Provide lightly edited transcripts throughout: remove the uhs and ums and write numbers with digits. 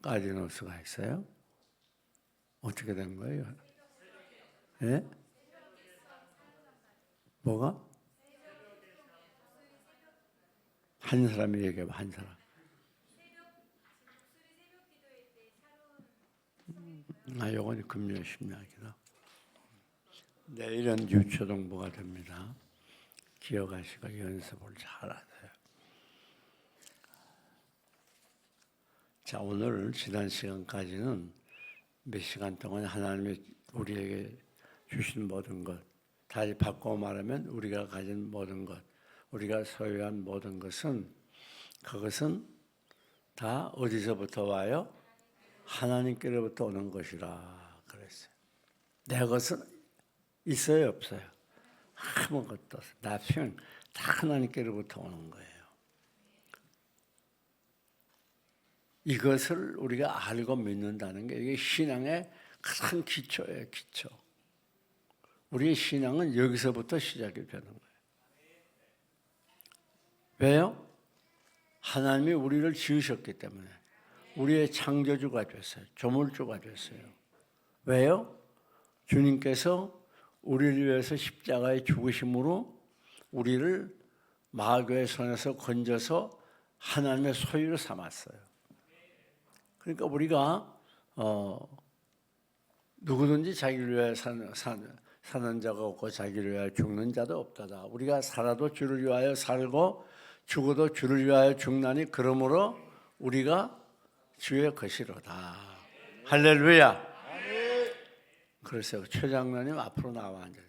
까지놓을 수가 있어요? 어떻게 된 거예요? 예? 뭐가? 한 사람이 얘기해봐, 한 사람. 요건 금요 심야기도. 내일은 유초동부가 됩니다. 기억하시고 연습을 잘하세요. 자, 오늘 지난 시간까지는 몇 시간 동안 하나님이 우리에게 주신 모든 것, 다시 바꿔 말하면 우리가 가진 모든 것, 우리가 소유한 모든 것은 그것은 다 어디서부터 와요? 하나님께로부터 오는 것이라 그랬어요. 내 것은 있어요, 없어요? 아무것도 없어요. 나평 다 하나님께로부터 오는 거예요. 이것을 우리가 알고 믿는다는 게 이게 신앙의 큰 기초예요, 기초. 우리의 신앙은 여기서부터 시작이 되는 거예요. 왜요? 하나님이 우리를 지으셨기 때문에 우리의 창조주가 됐어요. 조물주가 됐어요. 왜요? 주님께서 우리를 위해서 십자가에 죽으심으로 우리를 마귀의 손에서 건져서 하나님의 소유로 삼았어요. 그러니까 우리가 누구든지 자기를 위해 사는 자가 없고 자기를 위하여 죽는 자도 없다다. 우리가 살아도 주를 위하여 살고 죽어도 주를 위하여 죽나니 그러므로 우리가 주의 것이로다. 할렐루야. 그래서 최 장로님 앞으로 나와 앉아요.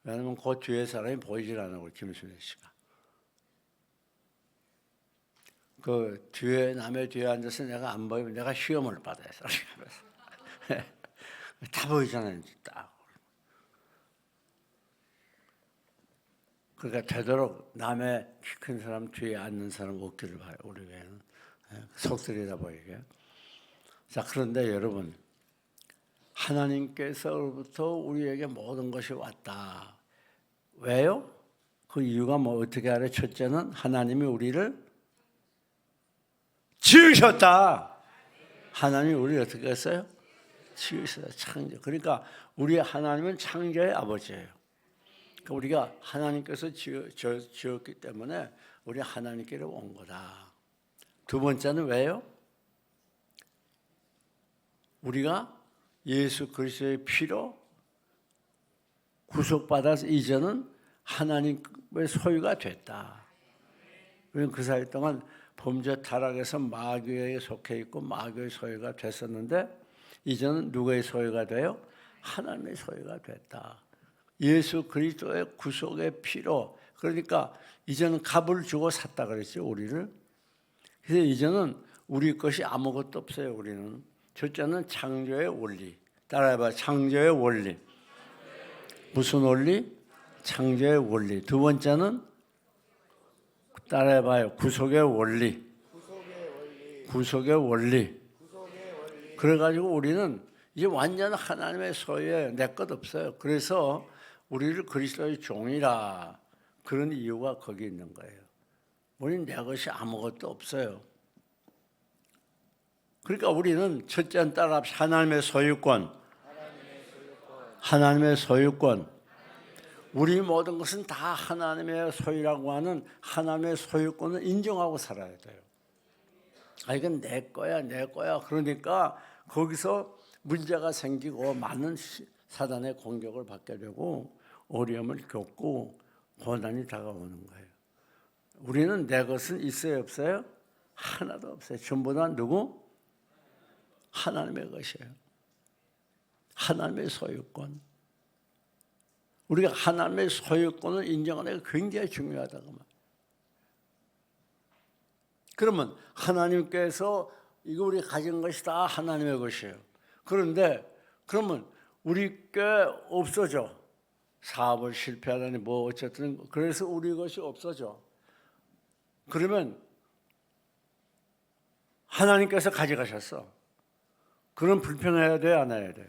왜냐하면 그 뒤에 사람이 보이질 않고 김순애 씨가. 그 뒤에 남의 뒤에 앉아서 내가 안 보이면 내가 시험을 받아요. 다 보이잖아요. 딱. 그러니까 되도록 남의 키 큰 사람 뒤에 앉는 사람 없기를 봐요. 우리 교회는 속들이다 보이게. 자, 그런데 여러분, 하나님께서로부터 우리에게 모든 것이 왔다. 왜요? 그 이유가 뭐 어떻게 알아요? 첫째는 하나님이 우리를 지으셨다. 하나님이 우리를 어떻게 했어요? 지으셨다. 창조. 그러니까 우리 하나님은 창조의 아버지예요. 그러니까 우리가 하나님께서 지었기 때문에 우리 하나님께로 온 거다. 두 번째는 왜요? 우리가 예수 그리스도의 피로 구속받아서 이제는 하나님의 소유가 됐다. 우리는 그 사이 동안 범죄 타락에서 마귀에 속해 있고 마귀의 소유가 됐었는데 이제는 누구의 소유가 돼요? 하나님의 소유가 됐다. 예수 그리스도의 구속의 피로. 그러니까 이제는 값을 주고 샀다 그랬죠, 우리를. 그래서 이제는 우리 것이 아무것도 없어요, 우리는. 첫째는 창조의 원리. 따라해봐. 창조의 원리. 무슨 원리? 창조의 원리. 두 번째는 따라해봐요. 구속의 원리. 구속의 원리. 그래가지고 우리는 이제 완전 하나님의 소유에 내 것 없어요. 그래서 우리를 그리스도의 종이라 그런 이유가 거기 있는 거예요. 우리는 내 것이 아무것도 없어요. 그러니까 우리는 첫째는 따라 하나님의 소유권. 하나님의 소유권. 우리 모든 것은 다 하나님의 소유라고 하는 하나님의 소유권을 인정하고 살아야 돼요. 이건 내 거야, 내 거야. 그러니까 거기서 문제가 생기고 많은 사단의 공격을 받게 되고 어려움을 겪고 고난이 다가오는 거예요. 우리는 내 것은 있어요, 없어요? 하나도 없어요. 전부 다 누구? 하나님의 것이에요. 하나님의 소유권. 우리가 하나님의 소유권을 인정하는 게 굉장히 중요하다고 말해요. 그러면 하나님께서 이거 우리 가진 것이 다 하나님의 것이에요. 그런데 그러면 우리 게 없어져. 사업을 실패하다니 뭐 어쨌든 그래서 우리 것이 없어져. 그러면 하나님께서 가져가셨어. 그럼 불평해야 돼요, 안 해야 돼요?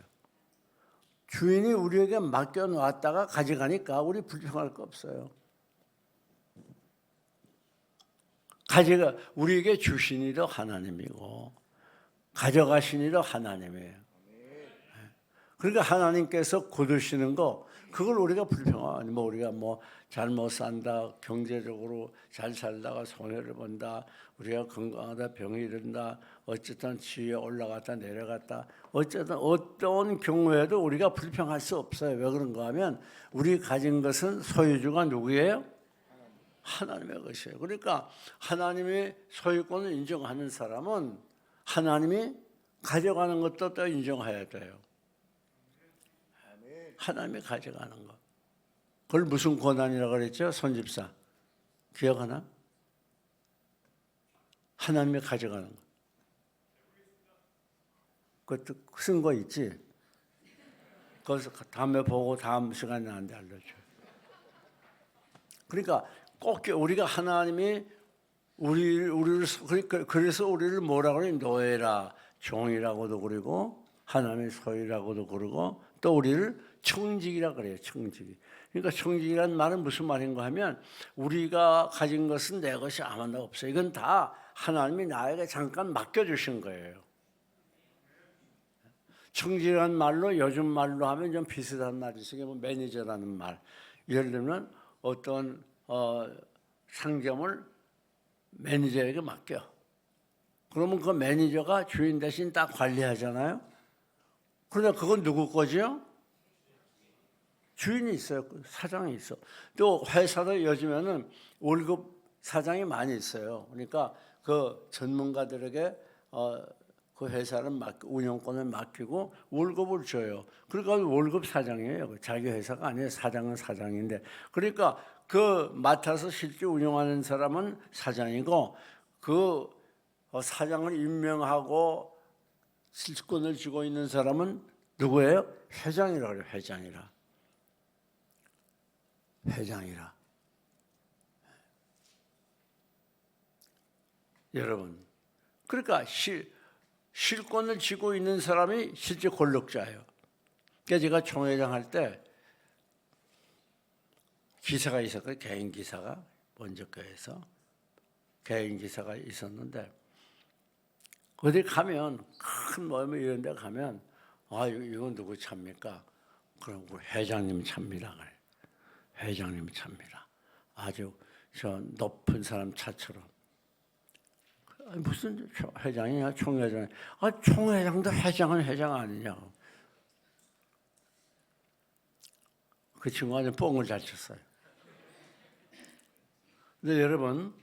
주인이 우리에게 맡겨놨다가 가져가니까 우리 불평할 거 없어요. 우리에게 주신 이도 하나님이고 가져가시니라 하나님이에요. 그러니까 하나님께서 거두시는 거 그걸 우리가 불평하니 뭐 우리가 뭐 잘못 산다, 경제적으로 잘 살다가 손해를 본다, 우리가 건강하다 병이 든다, 어쨌든 지위에 올라갔다 내려갔다, 어쨌든 어떤 경우에도 우리가 불평할 수 없어요. 왜 그런가 하면 우리 가진 것은 소유주가 누구예요? 하나님의 것이에요. 그러니까 하나님의 소유권을 인정하는 사람은 하나님이 가져가는 것도 또 인정해야 돼요. 하나님이 가져가는 것. 그걸 무슨 고난이라고 그랬죠? 손집사. 기억하나? 하나님이 가져가는 것. 그것도 쓴 거 있지? 거기서 다음에 보고 다음 시간에 나한테 알려줘요. 그러니까 꼭 우리가 하나님이 우리를 그래서 우리를 뭐라고 그래? 노예라, 종이라고도 그러고 하나님의 소유라고도 그러고 또 우리를 청직이라 그래요. 청직이. 그러니까 청직이라는 말은 무슨 말인가 하면 우리가 가진 것은 내 것이 아무나 없어요. 이건 다 하나님이 나에게 잠깐 맡겨주신 거예요. 청직이라는 말로 요즘 말로 하면 좀 비슷한 말이 있어요. 뭐 매니저라는 말. 예를 들면 어떤 상점을 매니저에게 맡겨. 그러면 그 매니저가 주인 대신 딱 관리하잖아요. 그런데 그건 누구 거지요? 주인이 있어요. 사장이 있어. 또 회사도 요즘에는 월급 사장이 많이 있어요. 그러니까 그 전문가들에게 그 회사를 운영권을 맡기고 월급을 줘요. 그러니까 월급 사장이에요. 자기 회사가 아니에요. 사장은 사장인데. 그러니까 그 맡아서 실제 운영하는 사람은 사장이고 그 사장을 임명하고 실권을 쥐고 있는 사람은 누구예요? 회장이라 그래요. 회장이라. 여러분, 그러니까 실권을 쥐고 있는 사람이 실제 권력자예요. 그러니까 제가 총회장 할 때 기사가 있었거든요. 개인 기사가 먼저 거에서 개인 기사가 있었는데 어디 가면 큰 모임 이런 데 가면 이건 누구 차입니까? 그럼 회장님 차입니다. 그래. 회장님 차입니다. 아주 저 높은 사람 차처럼. 무슨 회장이냐 총회장. 총회장도 회장은 회장 아니냐고. 그 친구가 아주 뽕을 잘 쳤어요. 근데 여러분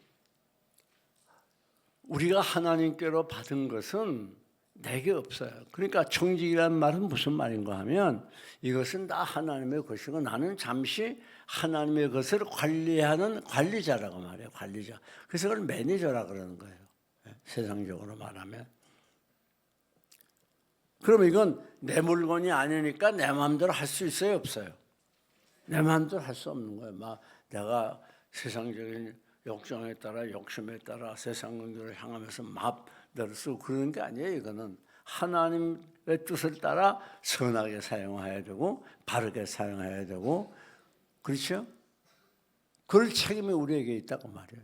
우리가 하나님께로 받은 것은 내게 없어요. 그러니까 청직이라는 말은 무슨 말인가 하면 이것은 다 하나님의 것이고 나는 잠시 하나님의 것을 관리하는 관리자라고 말해요. 관리자. 그래서 그걸 매니저라고 그러는 거예요. 세상적으로 말하면. 그럼 이건 내 물건이 아니니까 내 마음대로 할 수 있어요? 없어요? 내 마음대로 할 수 없는 거예요. 막 내가 세상적인 욕정에 따라 욕심에 따라 세상 것들을 향하면서 마음대로 쓰고 그러는 게 아니에요. 이거는 하나님의 뜻을 따라 선하게 사용해야 되고 바르게 사용해야 되고 그렇죠? 그럴 책임이 우리에게 있다고 말이에요.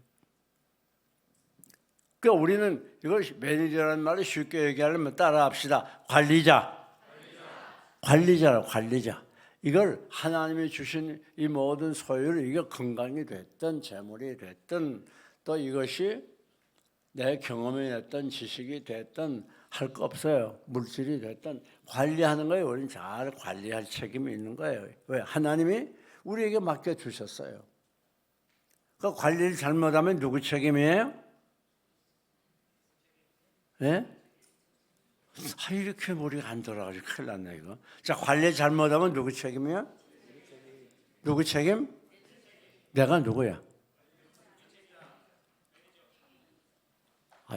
그러니까 우리는 이걸 매니저라는 말을 쉽게 얘기하려면 따라합시다. 관리자라고 관리자. 이걸 하나님이 주신 이 모든 소유를 이게 건강이 됐든 재물이 됐든 또 이것이 내 경험이 됐든 지식이 됐든 할 거 없어요. 물질이 됐든 관리하는 거예요. 우리는 잘 관리할 책임이 있는 거예요. 왜? 하나님이 우리에게 맡겨주셨어요. 그 관리를 잘못하면 누구 책임이에요? 예? 이렇게 머리가 안 돌아가지고 큰일 났네 이거. 자, 관리 잘못하면 누구 책임이야? 누구 책임? 내가 누구야?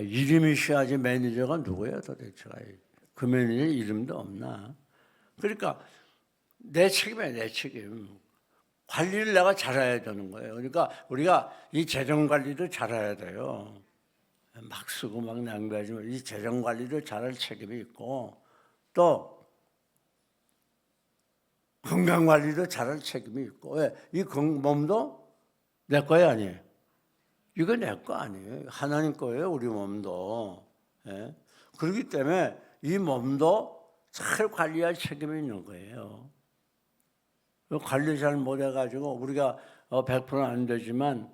이름이 쉬야지 매니저가 누구야 도대체? 그 매니저 이름도 없나? 그러니까 내 책임이야, 내 책임. 관리를 내가 잘해야 되는 거예요. 그러니까 우리가 이 재정 관리도 잘해야 돼요. 막 쓰고 막 낭비하지 말고 이 재정 관리를 잘할 책임이 있고 또 건강 관리도 잘할 책임이 있고 왜? 이 몸도 내 거야 아니에요? 이거 내 거 아니에요. 하나님 거예요 우리 몸도. 예? 그렇기 때문에 이 몸도 잘 관리할 책임이 있는 거예요. 관리 잘 못해가지고 우리가 100%는 안 되지만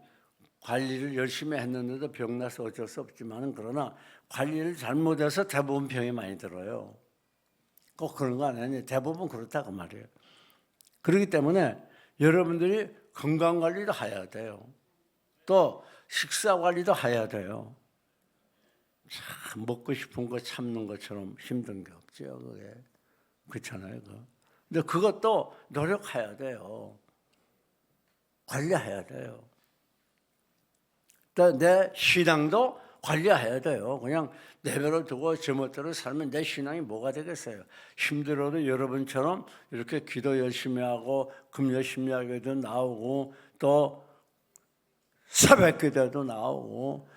관리를 열심히 했는데도 병나서 어쩔 수 없지만 그러나 관리를 잘못해서 대부분 병이 많이 들어요. 꼭 그런 거 아니에요. 대부분 그렇다고 말이에요. 그렇기 때문에 여러분들이 건강관리도 해야 돼요. 또 식사관리도 해야 돼요. 참 먹고 싶은 거 참는 것처럼 힘든 게 없죠. 그게. 그렇잖아요. 근데 그것도 노력해야 돼요. 관리해야 돼요. 또 내 신앙도 관리해야 돼요. 그냥 내버려 두고 제멋대로 살면 내 신앙이 뭐가 되겠어요. 힘들어도 여러분처럼 이렇게 기도 열심히 하고 금요 심리학에도 나오고 또 새벽 기도도 나오고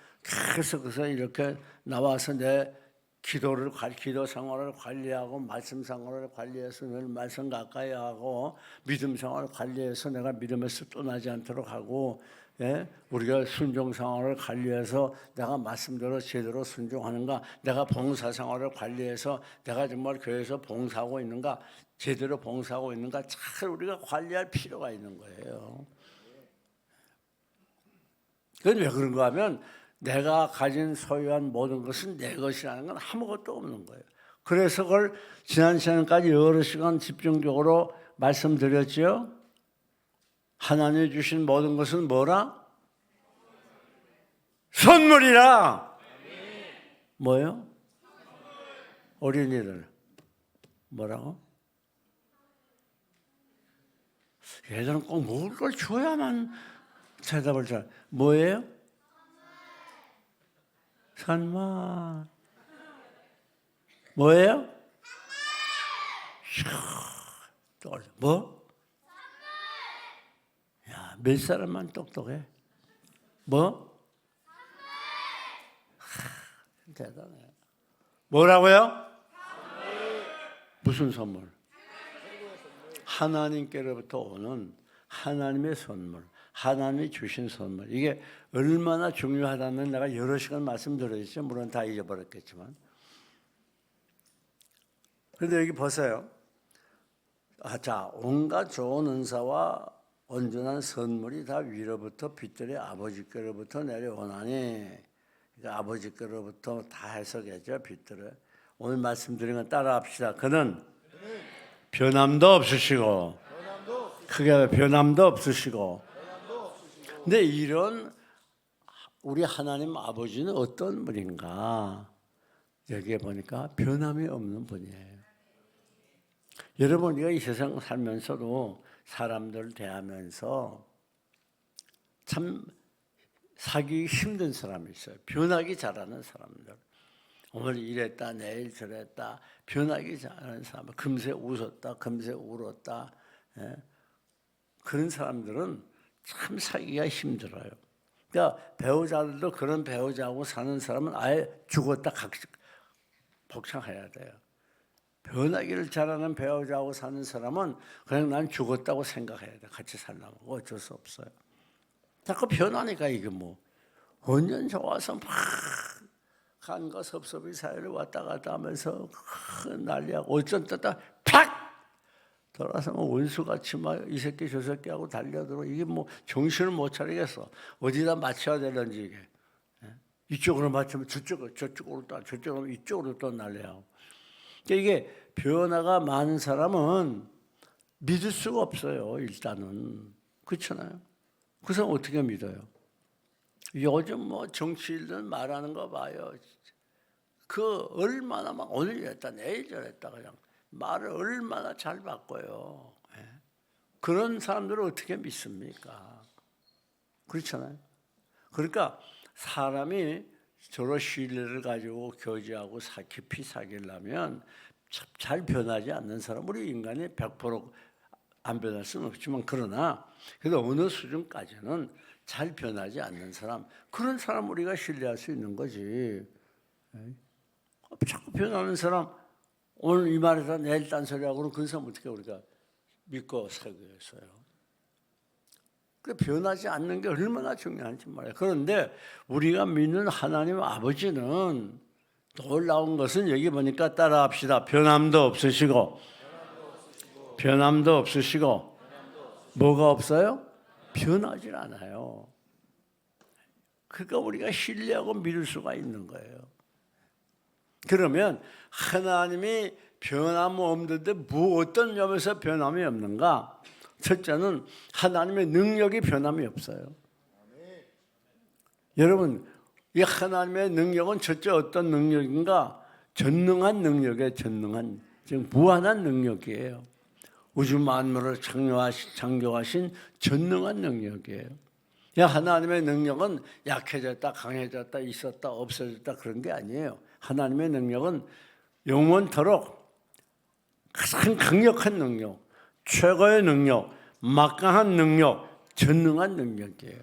계속해서 이렇게 나와서 내 기도 생활을 관리하고 말씀 생활을 관리해서 늘 말씀 가까이 하고 믿음 생활을 관리해서 내가 믿음에서 떠나지 않도록 하고 우리가 순종 생활을 관리해서 내가 말씀대로 제대로 순종하는가, 내가 봉사 생활을 관리해서 내가 정말 교회에서 봉사하고 있는가, 제대로 봉사하고 있는가 잘 우리가 관리할 필요가 있는 거예요. 그건 왜 그런가 하면 내가 가진 소유한 모든 것은 내 것이라는 건 아무것도 없는 거예요. 그래서 그걸 지난 시간까지 여러 시간 집중적으로 말씀드렸죠. 하나님이 주신 모든 것은 뭐라? 선물이라. 뭐예요? 어린이들 뭐라고? 얘들은 꼭 먹을 걸 줘야만 대답을 잘. 뭐예요? 선물. 뭐예요? 뭐? 야, 몇 사람만 똑똑해? 뭐? 대단해. 뭐라고요? 무슨 선물? 하나님께로부터 오는 하나님의 선물, 하나님이 주신 선물. 이게 얼마나 중요하다는 내가 여러 시간 말씀드렸죠. 물론 다 잊어버렸겠지만. 그런데 여기 보세요. 자, 온갖 좋은 은사와 온전한 선물이 다 위로부터 빛들의 아버지께로부터 내려오나니. 그러니까 아버지께로부터 다 해석했죠. 빛들을. 오늘 말씀드린 건 따라합시다. 그는 변함도 없으시고 크게 변함도 없으시고. 근데 이런 우리 하나님 아버지는 어떤 분인가? 여기에 보니까 변함이 없는 분이에요. 여러분, 우리가 이 세상 살면서도 사람들 대하면서 참 사귀기 힘든 사람이 있어요. 변하기 잘하는 사람들. 오늘 이랬다 내일 저랬다 변하기 잘하는 사람. 금세 웃었다 금세 울었다. 그런 사람들은 참 사귀기가 힘들어요. 그러니까 배우자들도 그런 배우자하고 사는 사람은 아예 죽었다 복창해야 돼요. 변하기를 잘하는 배우자하고 사는 사람은 그냥 난 죽었다고 생각해야 돼. 같이 살려면 어쩔 수 없어요. 자꾸 변하니까 이게 뭐 완전 좋아서 막 간과 섭섭이 사이를 왔다 갔다 하면서 난리하고 어쩐 때다 팍 돌아서 원수같이 막 이 새끼 저 새끼하고 달려들어. 이게 뭐 정신을 못 차리겠어. 어디다 맞춰야 되는지 이게. 이쪽으로 맞추면 저쪽으로 또 저쪽으로 이쪽으로 또 난리하고. 그러니까 이게 변화가 많은 사람은 믿을 수가 없어요. 일단은 그렇잖아요. 그 사람 어떻게 믿어요? 요즘 뭐 정치인들 말하는 거 봐요. 그 얼마나 막 오늘 이랬다 내일 저랬다 그냥 말을 얼마나 잘 바꿔요. 그런 사람들을 어떻게 믿습니까? 그렇잖아요. 그러니까 사람이 저런 신뢰를 가지고 교제하고 깊이 사귀려면 잘 변하지 않는 사람, 우리 인간이 100%안 변할 수는 없지만 그러나 그래도 어느 수준까지는 잘 변하지 않는 사람, 그런 사람 우리가 신뢰할 수 있는 거지. 자꾸 변하는 사람, 오늘 이 말에서 내일 딴소리하고는 그 사람 어떻게 우리가 믿고 살겠어요? 그 변하지 않는 게 얼마나 중요한지 말이에요. 그런데 우리가 믿는 하나님 아버지는 놀라운 것은 여기 보니까 따라합시다. 변함도 없으시고 변함도 없으시고 뭐가 없어요? 변하질 않아요. 그러니까 우리가 신뢰하고 믿을 수가 있는 거예요. 그러면 하나님이 변함 없는데 어떤 점에서 변함이 없는가? 첫째는 하나님의 능력이 변함이 없어요. 여러분, 이 하나님의 능력은 첫째 어떤 능력인가? 전능한 능력이에요. 전능한, 즉 무한한 능력이에요. 우주 만물을 창조하신 전능한 능력이에요. 하나님의 능력은 약해졌다, 강해졌다, 있었다, 없어졌다 그런 게 아니에요. 하나님의 능력은 영원토록 가장 강력한 능력, 최고의 능력, 막강한 능력, 전능한 능력이에요.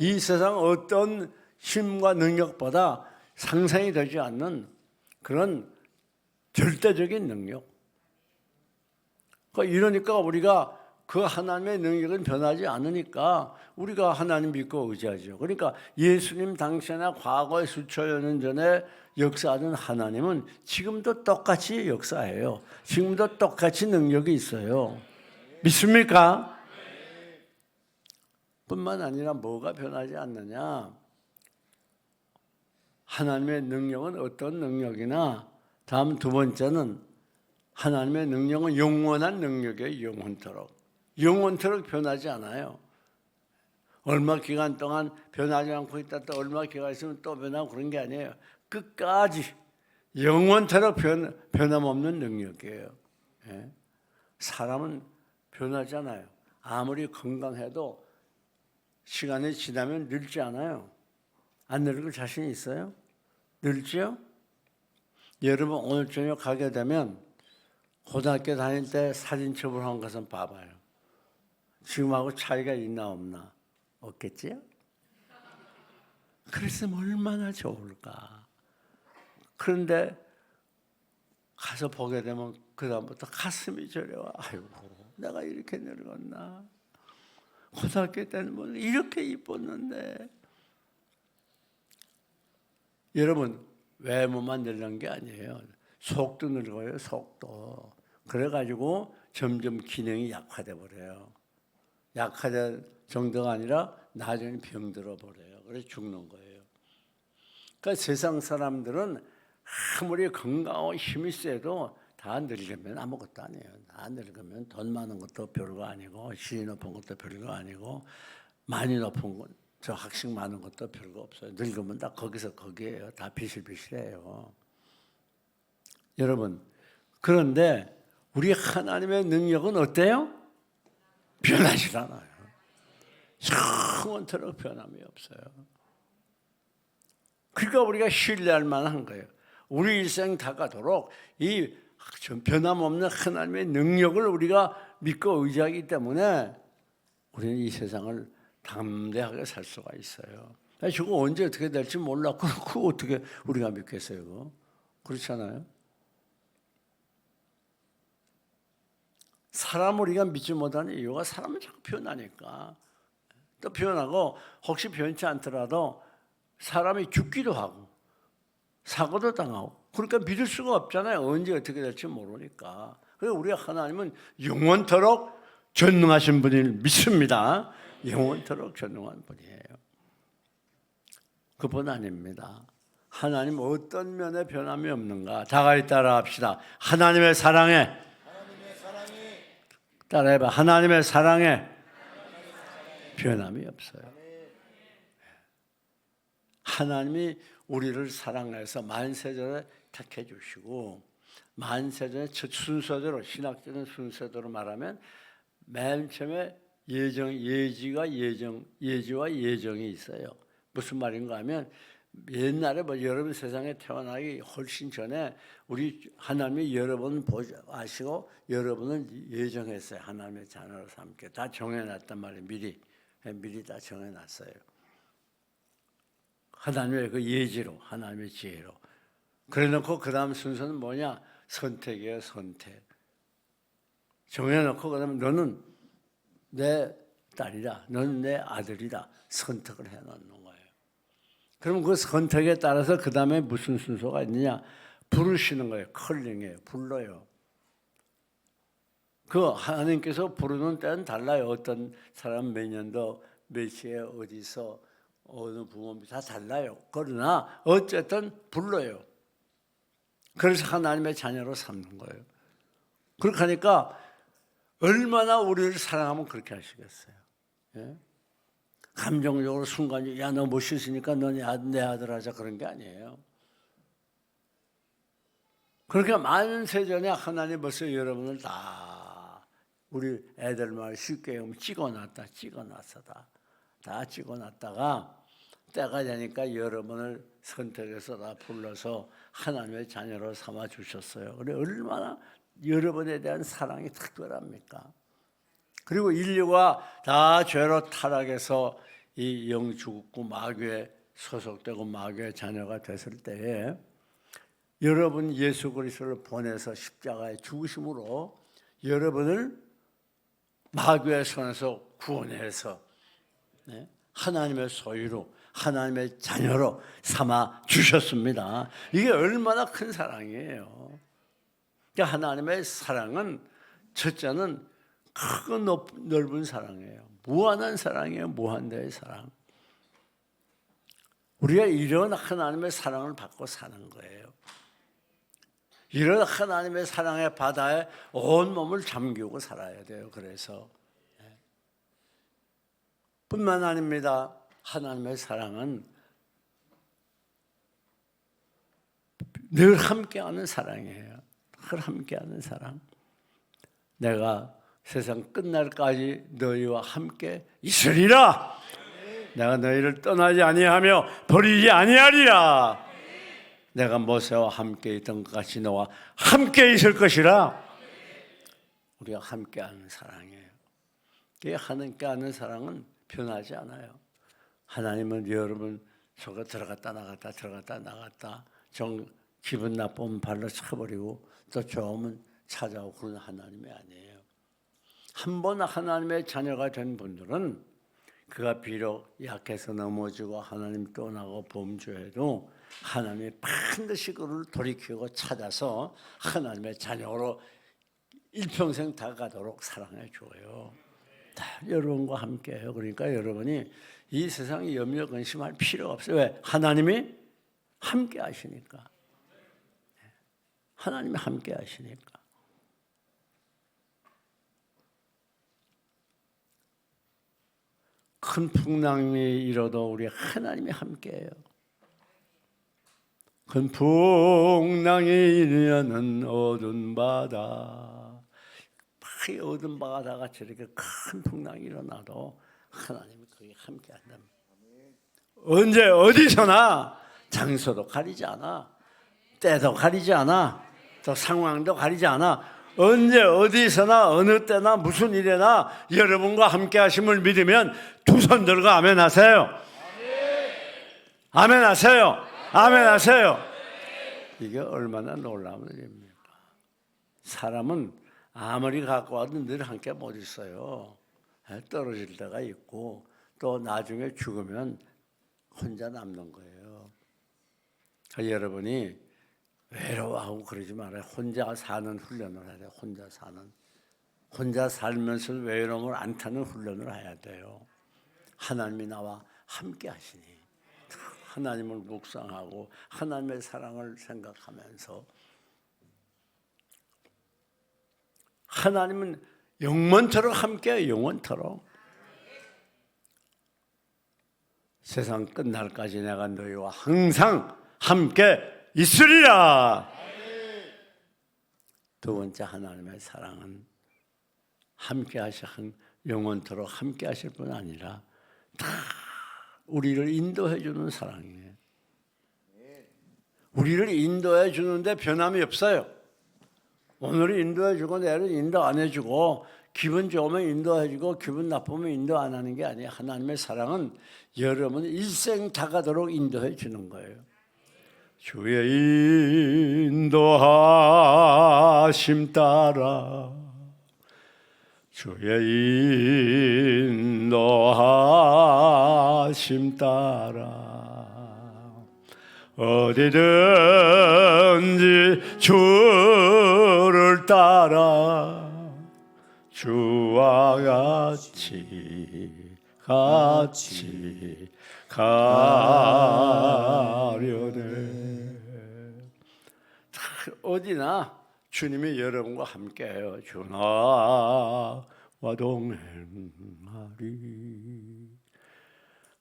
이 세상 어떤 힘과 능력보다 상상이 되지 않는 그런 절대적인 능력. 이러니까 우리가 그 하나님의 능력은 변하지 않으니까 우리가 하나님 믿고 의지하죠. 그러니까 예수님 당시나 과거에 수천여 년 전에 역사하던 하나님은 지금도 똑같이 역사해요. 지금도 똑같이 능력이 있어요. 믿습니까? 뿐만 아니라 뭐가 변하지 않느냐? 하나님의 능력은 어떤 능력이나 다음 두 번째는 하나님의 능력은 영원한 능력이에요. 영원토록 변하지 않아요. 얼마 기간 동안 변하지 않고 있다 또 얼마 기간 있으면 또 변하고 그런 게 아니에요. 끝까지 영원토록 변함없는 능력이에요. 사람은 변하잖아요. 아무리 건강해도 시간이 지나면 늙지 않아요. 안 늙을 자신이 있어요? 늙지요? 여러분 오늘 저녁 가게 되면 고등학교 다닐 때 사진첩을 한 것은 봐봐요. 지금하고 차이가 있나 없나? 없겠지요? 그랬으면 얼마나 좋을까. 그런데 가서 보게 되면 그 다음부터 가슴이 저려와. 아이고 내가 이렇게 늙었나. 고등학교 때는 뭐 이렇게 이뻤는데. 여러분 외모만 늙는 게 아니에요. 속도 늙어요. 속도. 그래가지고 점점 기능이 약화돼 버려요. 약화될 정도가 아니라 나중에 병들어 버려요. 그래서 죽는 거예요. 그러니까 세상 사람들은 아무리 건강하고 힘이 세도 다 늙으면 아무것도 아니에요. 다 늙으면 돈 많은 것도 별거 아니고 시위 높은 것도 별거 아니고 많이 높은 것, 저 학식 많은 것도 별거 없어요. 늙으면 다 거기서 거기에요. 다 비실비실해요. 여러분 그런데 우리 하나님의 능력은 어때요? 변하지 않아요. 영원토록 변함이 없어요. 그러니까 우리가 신뢰할 만한 거예요. 우리 일생 다 가도록 이 변함없는 하나님의 능력을 우리가 믿고 의지하기 때문에 우리는 이 세상을 담대하게 살 수가 있어요. 저거 언제 어떻게 될지 몰라. 그거 어떻게 우리가 믿겠어요? 그거? 그렇잖아요. 사람 우리가 믿지 못하는 이유가 사람은 자꾸 변하니까. 또 변하고 혹시 변치 않더라도 사람이 죽기도 하고 사고도 당하고 그러니까 믿을 수가 없잖아요. 언제 어떻게 될지 모르니까. 그래서 우리 하나님은 영원토록 전능하신 분을 믿습니다. 영원토록 전능한 분이에요. 그뿐 아닙니다. 하나님 어떤 면에 변함이 없는가? 다같이 따라합시다. 하나님의 사랑에 따라해봐. 하나님의 사랑에 변함이 없어요. 하나님이 우리를 사랑해서 만세전에 택해 주시고 만세전의 첫 순서대로 신학적인 순서대로 말하면 맨 처음에 예지와 예정이 있어요. 무슨 말인가 하면 옛날에 여러분 세상에 태어나기 훨씬 전에 우리 하나님이 여러분 아시고 여러분을 예정했어요. 하나님의 자녀로 삼게 다 정해놨단 말이에요. 미리 다 정해놨어요. 하나님의 그 예지로, 하나님의 지혜로. 그래놓고 그 다음 순서는 뭐냐? 선택이에요. 선택. 정해놓고 그 다음에 너는 내 딸이다. 너는 내 아들이다. 선택을 해놓는 거예요. 그럼 그 선택에 따라서 그 다음에 무슨 순서가 있느냐? 부르시는 거예요. 컬링이에요. 불러요. 그 하나님께서 부르는 때는 달라요. 어떤 사람 몇 년도 몇 시에 어디서 어느 부모님 다 달라요. 그러나 어쨌든 불러요. 그래서 하나님의 자녀로 삼는 거예요. 그렇게 하니까 얼마나 우리를 사랑하면 그렇게 하시겠어요. 예? 감정적으로 순간적으로 야, 너 멋있으니까 너 내 아들 하자 그런 게 아니에요. 그러니까 많은 세전에 하나님 벌써 여러분을 다 우리 애들 말 쉽게 찍어놨다 다 찍어놨다가 때가 되니까 여러분을 선택해서 다 불러서 하나님의 자녀로 삼아 주셨어요. 그래 얼마나 여러분에 대한 사랑이 특별합니까? 그리고 인류가 다 죄로 타락해서 이 영죽고 마귀에 소속되고 마귀의 자녀가 됐을 때에 여러분 예수 그리스도를 보내서 십자가에 죽으심으로 여러분을 마귀의 손에서 구원해서 하나님의 소유로 하나님의 자녀로 삼아 주셨습니다. 이게 얼마나 큰 사랑이에요. 그러니까 하나님의 사랑은 첫째는 크고 넓은 사랑이에요. 무한한 사랑이에요. 무한대의 사랑. 우리가 이런 하나님의 사랑을 받고 사는 거예요. 이런 하나님의 사랑의 바다에 온 몸을 잠기고 살아야 돼요. 그래서 뿐만 아닙니다. 하나님의 사랑은 늘 함께하는 사랑이에요. 늘 함께하는 사랑. 내가 세상 끝날까지 너희와 함께 있으리라. 내가 너희를 떠나지 아니하며 버리지 아니하리라. 내가 모세와 함께 있던 것 같이 너와 함께 있을 것이라. 우리가 함께하는 사랑이에요. 이 함께하는 사랑은 변하지 않아요. 하나님은 여러분 속에 들어갔다 나갔다 기분 나쁘면 발로 쳐버리고 또 좋으면 찾아오고 그런 하나님이 아니에요. 한 번 하나님의 자녀가 된 분들은 그가 비록 약해서 넘어지고 하나님 떠나고 범죄해도 하나님이 반드시 그를 돌이키고 찾아서 하나님의 자녀로 일평생 다가가도록 사랑해 줘요. 다 여러분과 함께해요. 그러니까 여러분이 이 세상에 염려 근심할 필요가 없어요. 왜? 하나님이 함께 하시니까. 하나님이 함께 하시니까. 큰 풍랑이 일어도 우리 하나님이 함께해요. 큰 풍랑이 일어는 어두운 바다, 이 어두운 바다가 저렇게 큰 풍랑이 일어나도 하나님이 거기 함께한다. 언제 어디서나 장소도 가리지 않아, 때도 가리지 않아, 또 상황도 가리지 않아. 언제 어디서나 어느 때나 무슨 일에나 여러분과 함께 하심을 믿으면 두 손 들고 아멘 하세요. 아멘 하세요. 아멘 하세요. 이게 얼마나 놀라운 일입니까? 사람은 아무리 갖고 와도 늘 함께 못 있어요. 떨어질 때가 있고 또 나중에 죽으면 혼자 남는 거예요. 여러분이 외로워하고 그러지 말아요. 혼자 사는 훈련을 해야 돼요. 혼자 살면서 외로움을 안 타는 훈련을 해야 돼요. 하나님이 나와 함께 하시니 하나님을 묵상하고 하나님의 사랑을 생각하면서 하나님은 영원토록 함께해요. 영원토록. 세상 끝날까지 내가 너희와 항상 함께 있으리라. 두 번째 하나님의 사랑은 함께 하신 영원토록 함께 하실 뿐 아니라 다 우리를 인도해 주는 사랑이에요. 우리를 인도해 주는데 변함이 없어요. 오늘은 인도해 주고 내일은 인도 안 해주고 기분 좋으면 인도해 주고 기분 나쁘면 인도 안 하는 게 아니에요. 하나님의 사랑은 여러분을 일생 다가도록 인도해 주는 거예요. 주의 인도하심 따라 주의 인도하심 따라 어디든지 주를 따라 주와 같이 가려네. 어디나 주님이 여러분과 함께해요. 주나와 동행하리.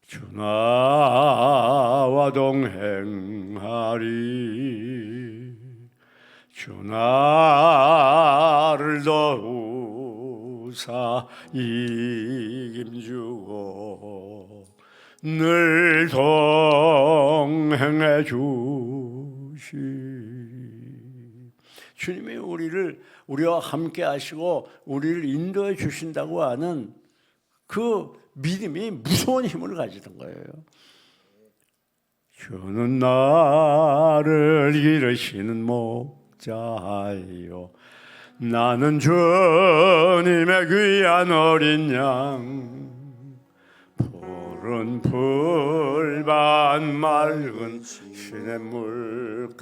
주나와 동행하리. 주 나를 도우사 힘주고 늘 동행해 주시. 주님이 우리와 함께 하시고 우리를 인도해 주신다고 하는 그 믿음이 무서운 힘을 가지던 거예요. 주는 나를 기르시는 목자요, 나는 주님의 귀한 어린 양. 푸른 풀밭 맑은 시냇물가로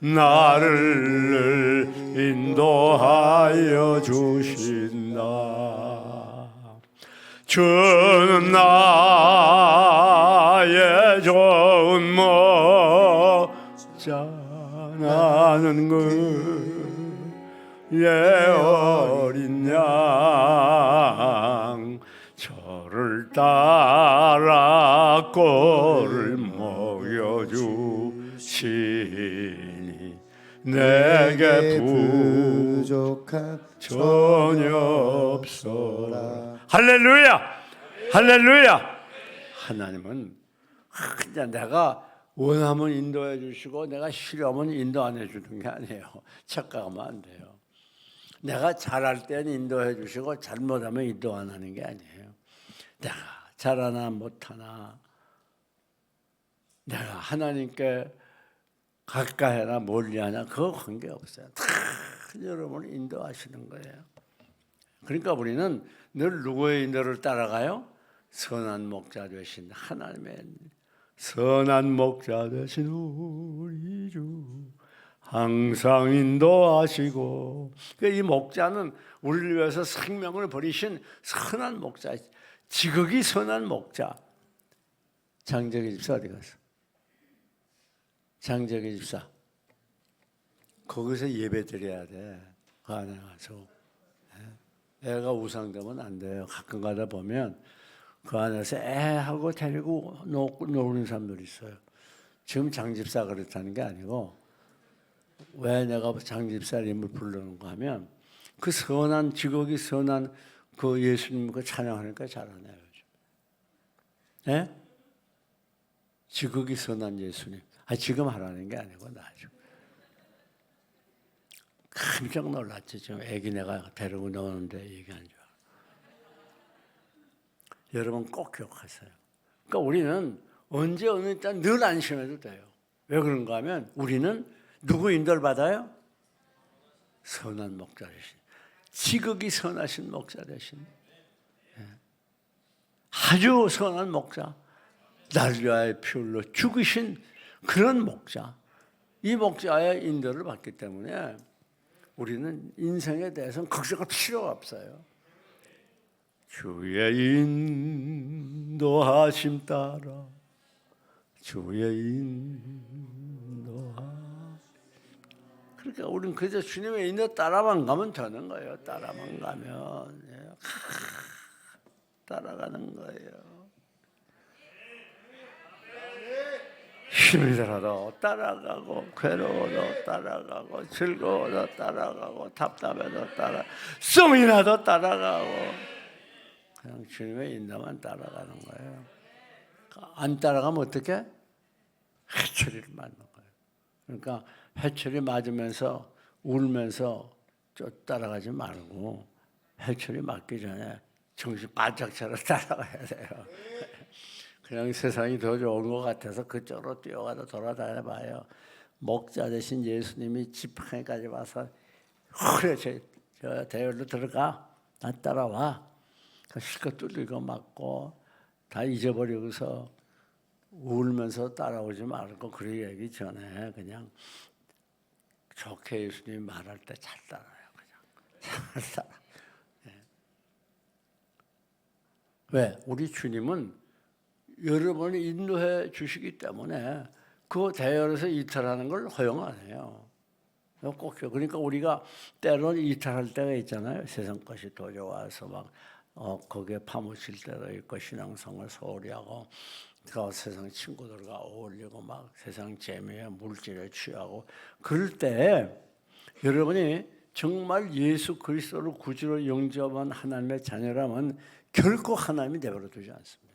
나를 인도하여 주신다. 주는 나의 좋은 목자, 나는 그의 어린 양. 저를 따라 꼴을 먹여주시니 내게 부족한 전혀 없소라. 할렐루야, 할렐루야. 하나님은 그냥 내가 원하면 인도해 주시고 내가 싫어하면 인도 안 해주는 게 아니에요. 착각하면 안 돼요. 내가 잘할 때는 인도해 주시고 잘못하면 인도 안 하는 게 아니에요. 내가 잘하나 못하나, 내가 하나님께 가까이나 멀리하나 그거 관계없어요. 다 여러분을 인도하시는 거예요. 그러니까 우리는 늘 누구의 인도를 따라가요? 선한 목자 되신 하나님의 선한 목자 되신 우리 주 항상 인도하시고, 이 목자는 우리를 위해서 생명을 버리신 선한 목자, 지극히 선한 목자. 장재기 집사 어디 갔어? 장재기 집사 거기서 예배 드려야 돼. 그 안에 가서 애가 우상되면 안 돼요. 가끔 가다 보면 그 안에서 애하고 데리고 노는 사람들 있어요. 지금 장집사 그렇다는 게 아니고, 왜 내가 장집사 이름을 부르는가 하면 그 선한, 지극히 선한 그 예수님 그 찬양하니까 잘하네요. 예? 지극히 선한 예수님. 지금 하라는 게 아니고 나중. 깜짝 놀랐지. 지금 애기 내가 데리고 노는데 얘기한 줄. 여러분 꼭 기억하세요. 그러니까 우리는 언제 어느 때 늘 안심해도 돼요. 왜 그런가 하면 우리는 누구 인도를 받아요? 선한 목자 되신, 지극히 선하신 목자 되신, 아주 선한 목자, 나를 위하여 피 흘려 죽으신 그런 목자, 이 목자의 인도를 받기 때문에 우리는 인생에 대해서는 걱정할 필요가 없어요. 주의 인도하심 따라, 주의 인도하심. 그러니까 우리는 그저 주님의 인도 따라만 가면 되는 거예요. 따라만 가면 따라가는 거예요. 힘이 들어도 따라가고, 괴로워도 따라가고, 즐거워도 따라가고, 답답해도 썸이 나도 따라가고, 그냥 주님의 인도만 따라가는 거예요. 안 따라가면 어떻게? 해초리를 맞는 거예요. 그러니까 해초리 맞으면서 울면서 따라가지 말고 해초리 맞기 전에 정신 바짝 차려 따라가야 돼요. 그냥 세상이 더 좋은 것 같아서 그쪽으로 뛰어가다 돌아다녀 봐요. 목자 되신 예수님이 지팡이까지 와서 그래 저 대열로 들어가, 나 따라와. 실컷 뚫리고 맞고 다 잊어버리고서 울면서 따라오지 말고 그리 얘기 전에 그냥 좋게 예수님이 말할 때 잘 따라요. 그냥 잘 따라. 네. 왜? 우리 주님은 여러분을 인도해 주시기 때문에 그 대열에서 이탈하는 걸 허용 안 해요. 꼭 그러니까 우리가 때로는 이탈할 때가 있잖아요. 세상 것이 더 좋아서 막 거기에 파묻힐 때도 있고 신앙생활 소홀히 하고 그 세상 친구들과 어울리고 막 세상 재미에 물질에 취하고 그럴 때 여러분이 정말 예수 그리스도를 구주로 영접한 하나님의 자녀라면 결코 하나님이 내버려 두지 않습니다.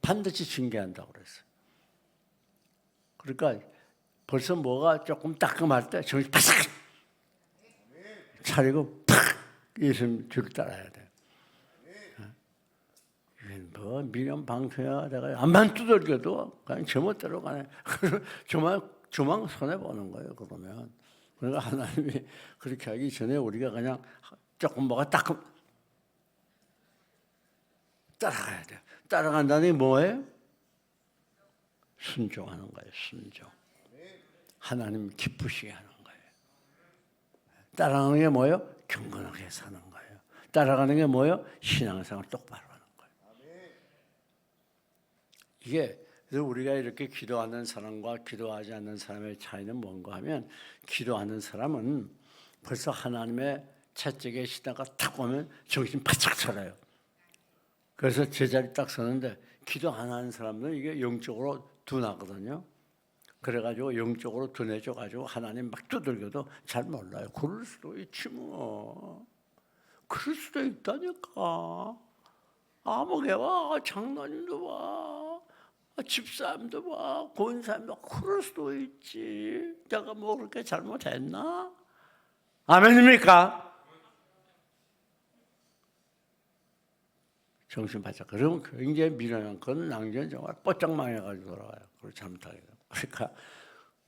반드시 징계한다고 그랬어요. 그러니까 벌써 뭐가 조금 따끔할 때 정신 바싹 차리고 팍 예수님 줄 따라야 돼. 뭐 미련 방패야 내가 안만 두들겨도 그냥 제멋대로 가네. 조망 손해 보는 거예요. 그러면 그러니까 하나님이 그렇게 하기 전에 우리가 그냥 조금 뭐가 따끔 따라가야 돼. 따라간다는 게 뭐예요? 순종하는 거예요. 순종. 하나님 기쁘시게 하는 거예요. 따라가는 게 뭐예요? 경건하게 사는 거예요. 따라가는 게 뭐예요? 신앙생활 똑바로 하는 거예요. 이게 그래서 우리가 이렇게 기도하는 사람과 기도하지 않는 사람의 차이는 뭔가 하면 기도하는 사람은 벌써 하나님의 채찍에 시다가 탁 오면 정신 바짝 차려요. 그래서 제자리 딱 서는데 기도 안 하는 사람들은 이게 영적으로 둔하거든요. 그래가지고 영적으로 둔해져가지고 하나님 막 두들겨도 잘 몰라요. 그럴 수도 있지 뭐. 그럴 수도 있다니까. 아무개와 장로님도 봐. 집사람도 봐. 권사님도 봐. 그럴 수도 있지. 내가 뭐 그렇게 잘못했나? 아멘입니까? 정신 바짝. 그러면 굉장히 미련한 건 낭전 정말 뽀짝 망해가지고 돌아와요. 그걸 잘못하게. 그러니까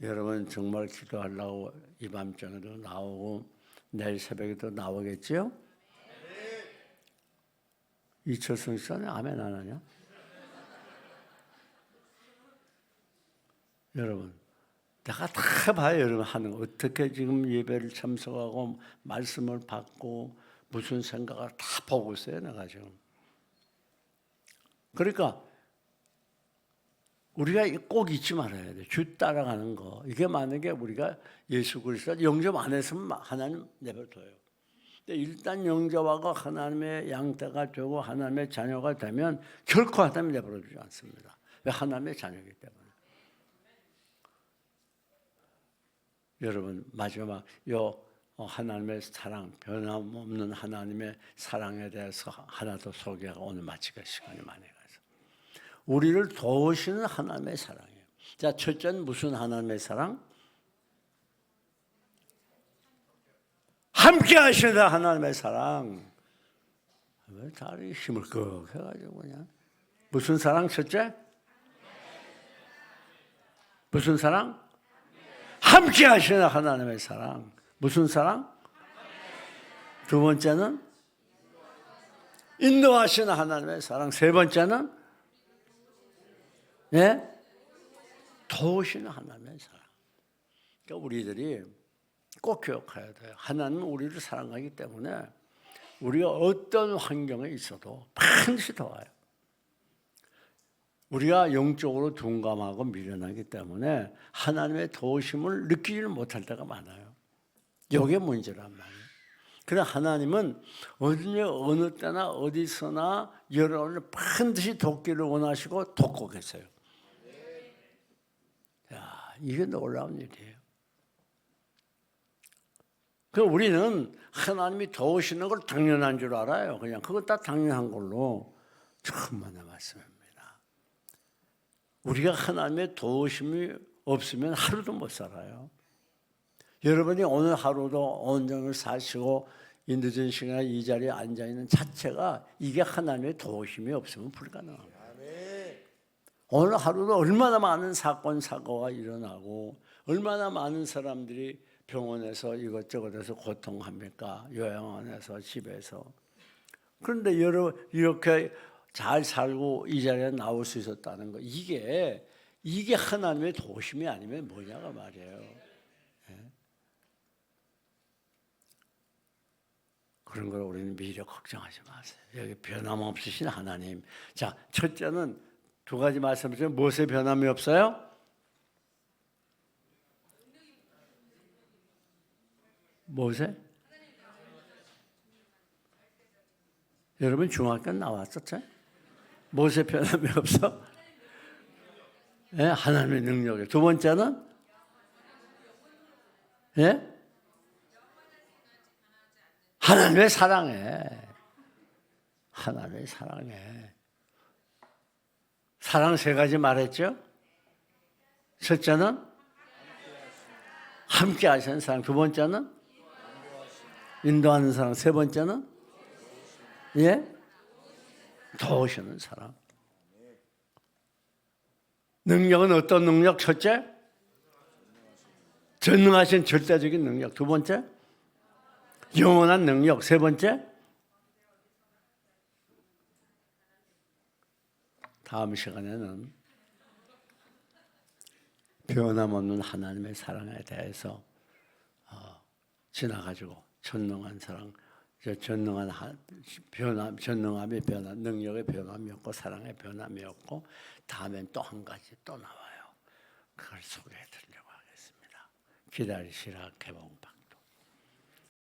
여러분 정말 기도하려고 이 밤중에도 나오고 내일 새벽에도 나오겠지요? 이철성 씨는 아멘 안 하냐? 여러분 내가 다 봐요. 여러분 하는 거. 어떻게 지금 예배를 참석하고 말씀을 받고 무슨 생각을 다 보고 있어요. 내가 지금. 그러니까 우리가 꼭 잊지 말아야 돼. 주 따라가는 거. 이게 만약에 우리가 예수 그리스도 영접 안 했으면 하나님 내버려둬요. 근데 일단 영접하고 하나님의 양떼가 되고 하나님의 자녀가 되면 결코 하나님 내버려두지 않습니다. 왜? 하나님의 자녀이기 때문에. 여러분 마지막 하나님의 사랑, 변함없는 하나님의 사랑에 대해서 하나 더 소개하고 오늘 마치가 시간이 많이 가서 우리를 도우시는 하나님의 사랑이에요. 자, 첫째는 무슨 하나님의 사랑? 함께 하시는 하나님의 사랑. 왜 다리 힘을 꺽 해가지고 그냥 무슨 사랑? 첫째? 무슨 사랑? 함께 하시는 하나님의 사랑. 무슨 사랑? 두 번째는 인도하시는 하나님의 사랑. 세 번째는 도우시는 하나님의 사랑. 그러니까 우리들이 꼭 기억해야 돼요. 하나님은 우리를 사랑하기 때문에 우리가 어떤 환경에 있어도 반드시 도와요. 우리가 영적으로 둔감하고 미련하기 때문에 하나님의 도우심을 느끼지를 못할 때가 많아요. 이게 문제란 말이에요. 그러나 하나님은 어느 때나 어디서나 여러분을 반드시 돕기를 원하시고 돕고 계세요. 야, 이게 놀라운 일이에요. 우리는 하나님이 도우시는 걸 당연한 줄 알아요. 그냥 그거 다 당연한 걸로 천만의 말씀입니다. 우리가 하나님의 도우심이 없으면 하루도 못 살아요. 여러분이 오늘 하루도 온전히 사시고 이 늦은 시간에 이 자리에 앉아있는 자체가 이게 하나님의 도우심이 없으면 불가능합니다. 오늘 하루도 얼마나 많은 사건 사고가 일어나고 얼마나 많은 사람들이 병원에서 이것저것에서 고통합니까? 요양원에서 집에서. 그런데 여러분 이렇게 잘 살고 이 자리에 나올 수 있었다는 거. 이게 하나님의 도심이 아니면 뭐냐가 말이에요. 그런 걸 우리는 미래 걱정하지 마세요. 여기 변함없으신 하나님. 자, 첫째는 두 가지 말씀드렸죠. 무엇에 변함이 없어요? 무엇에? 여러분 중학교 나왔었죠? 무엇에 변함이 없어? 예? 하나님의 능력에. 두 번째는? 예? 하나님의 사랑에. 하나님의 사랑에. 사랑 세 가지 말했죠? 첫째는? 함께 하시는 사랑. 두 번째는? 인도하는 사랑. 세 번째는? 예? 도우시는 사랑. 능력은 어떤 능력? 첫째? 전능하신 절대적인 능력. 두 번째? 영원한 능력. 세 번째? 다음 시간에는 변함없는 하나님의 사랑에 대해서 지나가지고 전능한 사랑, 전능함의 변함, 능력의 변함이 없고 사랑의 변함이 없고 다음엔 또 한 가지 또 나와요. 그걸 소개해 드리려고 하겠습니다. 기다리시라 개봉파.